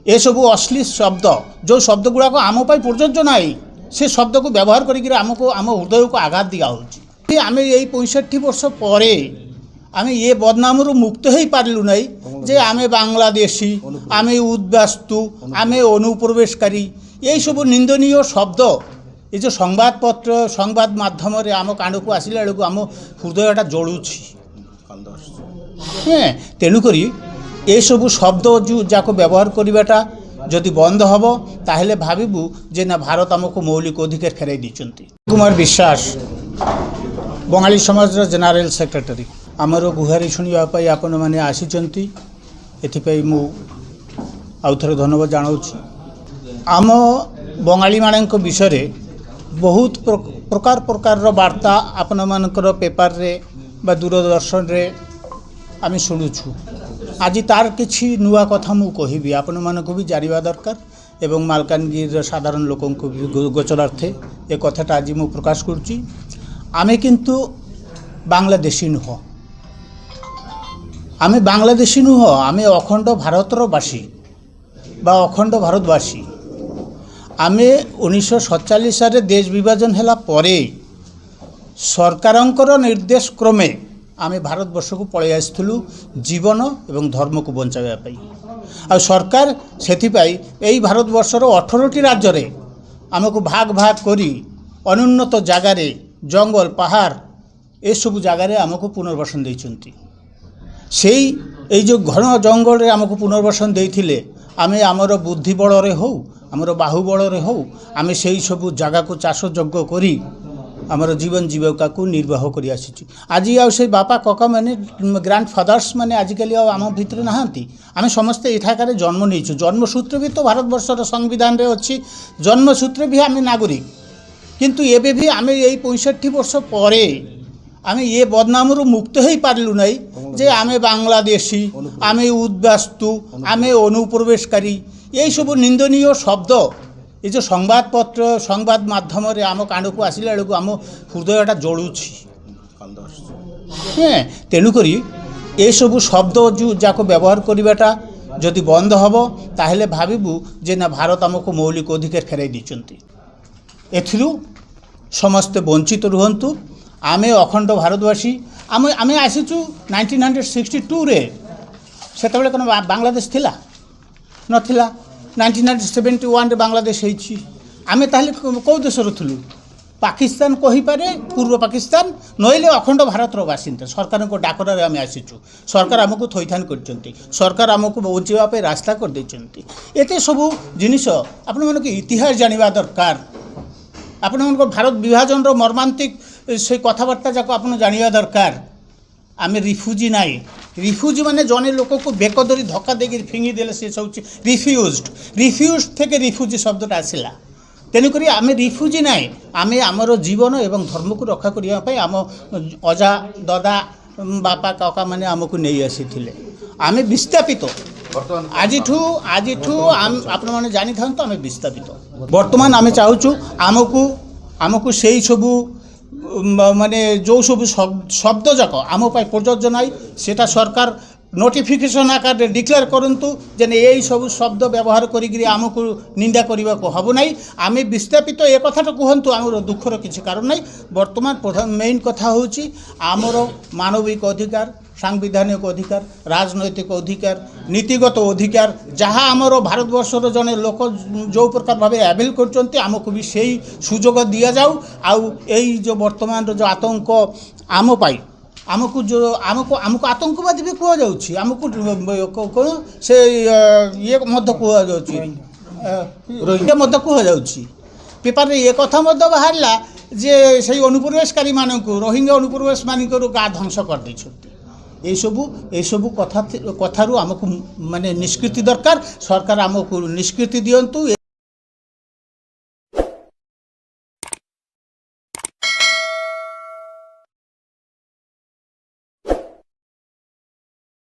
एसबू अश्लील शब्द जो शब्द गुड़ाक आम प्रযোज्य ना से शब्द को व्यवहार करमको आम हृदय को आघात दिया आम यही 65 वर्ष पर आम ये बदनाम मुक्त हो पार्लु ना जे आम बांग्लादेशी आम उद्बास्तु आम अनुप्रवेशकारी यही सब निंदनीय शब्द ये जो संबादपत्र संबाद माध्यम आम कांड को आसला बेलू आम हृदयटा जलुछि हाँ तेणुक ये सब शब्द जो जाको व्यवहार करवाटा जदि बंद हम ताहले भाविबू जे ना भारत आमको मौलिक अधिकार फेराई दीचंती। कुमार विश्वास बंगाली समाज जनरल सेक्रेटरी आमर गुहारी शुणापी आपण मैंने आसीचंती एथिपाई मु आउ थरे धन्यवाद जनाऊँ। आम बंगाली मानक विषय बहुत प्रकार प्रकार वार्ता आपण मानकर पेपर रे बा दूरदर्शन रे आम शुणुछु आज तार किछि नुआ कथा मु कहबी आपण मानक भी जानिबा दरकार एवं मालकानगिरी साधारण लोकों को भी गोचरार्थे ए कथाटा आज मु प्रकाश करुच्ची। आमे किंतु बांग्लादेशी नुह आमे बांग्लादेशी नुह आमे अखंड भारतर बासी बा अखंड भारतवासी आमे 1947 रे देश विभाजन हैला परे सरकारंकर निर्देश क्रमे आमे भारतवर्ष को पलि आसलु जीवन एवं धर्म को बचाइवाई आ सरकार से भारतवर्षर 18टी राज्य रे आमको भाग भाग करी अनुन्नत जगार जंगल पहाड़ ए सब जगार आमको पुनर्वासन देइचंती से जो घन जंगल रे आमको पुनर्वासन देइथिले आमे आमर बुद्धि बल रे हो आमर बाहुबल रे हो आमे सेई सब जगह को चाष यज्ञ करी आमर जीवन जीविका को निर्वाह कर आसी आज आ से बापा कका मैंने ग्रांड फादर्स मैंने आजिकल आम भितर नहांती आम समस्ते एठाकार जन्म नहीं जन्मसूत्र भी तो भारतवर्षर संविधान रे अच्छी जन्मसूत्र भी आम नागरिक किंतु एबे भी आम यही 65 वर्ष पर आम ये बदनाम मुक्त हो पार्लु ना जे आम बांग्लादेशी आम उद्बास्तु आम अनुप्रवेशकारी यही सब निंदनीय शब्द ये जो संबादपत्र संबाद माध्यम आम कांड को आसला बेलू आम हृदयटा जलुछि हाँ तेणुक ये सब शब्द जो जाको व्यवहार करवाटा जदि बंद हम ताहले भाविबू जे ना भारत आमको मौलिक अधिकार फेराई दीचंती एथिरु समस्ते वंचित रुहंतु आमे अखंड भारतवासी आम आमे आसीचु 1962 रे सेतबेले कोन बांग्लादेश थिला नथिला 1971 रे बांग्लादेश होइछि आमे ताहले कौ देशर थिलु पाकिस्तान कहि पारे पूर्व पाकिस्तान नइले अखंड भारतर बासिंदा सरकार को डाकरा आम आसीचु सरकार आमको थैथान करचंती सरकार आमको बंचिबा पे रास्ता कर देचंती एते सब जिनिस आपण मानक इतिहास जानिबा दरकार आपण मानक भारत विभाजन रो मर्मांतिक से कथबार्ता जाको आपण जानिबा दरकार आमे रिफ्यूजी नाई रिफ्यूजी माने जने लोक को बेक धरी धक्का देके फिंगी देले से सब रिफ्यूज थे रिफ्यूजी शब्दटा आसला तेणुक आम रिफ्यूजी नाई आमे आमर जीवन एवं धर्म को रक्षा करने आम अजा ददा बापा काका मैंने आमको नहीं आसी आम विस्थापित आज आपण मैंने जानी था आम विस्थापित बर्तमान आम चाहूँ आमको से सबू माने जो सब शब्द जाक आम प्रযোज्य ना सेटा सरकार नोटिफिकेशन आकार डिक्लेयर करंतु जे यही सब शब्द व्यवहार करी आमको निंदा करने को हम ना आम विस्थापित ए कथाटा कहतु आम दुखर किसी कारण ना बर्तमान प्रधान मेन कथा हूँ आमर मानविक अधिकार सांविधानिक अधिकार राजनैतिक अधिकार नीतिगत अधिकार जहाँ आमर भारतवर्षर जड़े लोक जो प्रकार भाव आवेल करमको भी सही सुजोग दि जाऊ आउ यही जो वर्तमान जो आतंक आम पाई आमको जो आमको आतंकवादी भी कहुच्छी आमको से ये कहुच्छी पेपर ये कथा बाहर जे से अनुप्रवेशकारी मानक रोहिंग्या अनुप्रवेश मानक गाँ ध्वंस कर ये सब कथा आमको माने निष्कृति दरकार सरकार आमको निष्कृति दिंतु